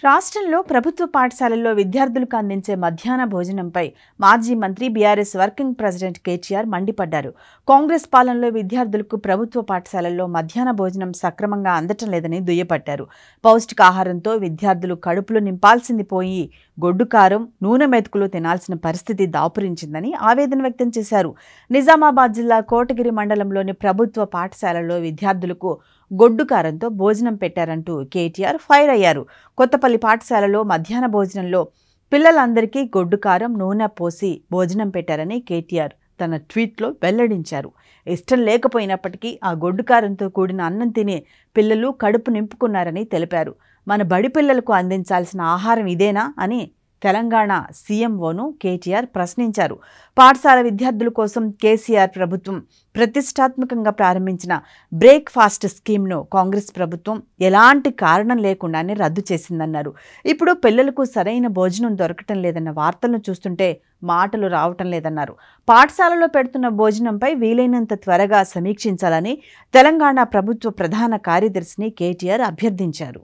రాష్ట్రంలో ప్రభుత్వ పాఠశాలల్లో విద్యార్థులకు అందించే మధ్యాహ్న భోజనంపై మాజీ మంత్రి బీఆర్ఎస్ వర్కింగ్ ప్రెసిడెంట్ కేటీఆర్ మండిపడ్డారు. కాంగ్రెస్ పాలనలో విద్యార్థులకు ప్రభుత్వ పాఠశాలల్లో మధ్యాహ్న భోజనం సక్రమంగా అందటం లేదని దుయ్యబట్టారు. పౌష్టికాహారంతో విద్యార్థులు కడుపులు నింపాల్సింది పోయి గొడ్డు కారం, నూనె మెతుకులు తినాల్సిన పరిస్థితి దాపురించిందని ఆవేదన వ్యక్తం చేశారు. నిజామాబాద్ జిల్లా కోటగిరి మండలంలోని ప్రభుత్వ పాఠశాలల్లో విద్యార్థులకు గొడ్డు కారంతో భోజనం పెట్టారంటూ కేటీఆర్ ఫైర్ అయ్యారు. కొత్తపల్లి పాఠశాలలో మధ్యాహ్న భోజనంలో పిల్లలందరికీ గొడ్డు కారం, నూనె పోసి భోజనం పెట్టారని కేటీఆర్ తన ట్వీట్లో వెల్లడించారు. ఇష్టం లేకపోయినప్పటికీ ఆ గొడ్డు కారంతో కూడిన అన్నం తినే పిల్లలు కడుపు నింపుకున్నారని తెలిపారు. మన బడి పిల్లలకు అందించాల్సిన ఆహారం ఇదేనా అని తెలంగాణ సీఎంఓను కేటీఆర్ ప్రశ్నించారు. పాఠశాల విద్యార్థుల కోసం కేసీఆర్ ప్రభుత్వం ప్రతిష్టాత్మకంగా ప్రారంభించిన బ్రేక్ఫాస్ట్ స్కీమ్ను కాంగ్రెస్ ప్రభుత్వం ఎలాంటి కారణం లేకుండానే రద్దు చేసిందన్నారు. ఇప్పుడు పిల్లలకు సరైన భోజనం దొరకటం లేదన్న వార్తలను చూస్తుంటే మాటలు రావటం లేదన్నారు. పాఠశాలలో పెడుతున్న భోజనంపై వీలైనంత త్వరగా సమీక్షించాలని తెలంగాణ ప్రభుత్వ ప్రధాన కార్యదర్శిని కేటీఆర్ అభ్యర్థించారు.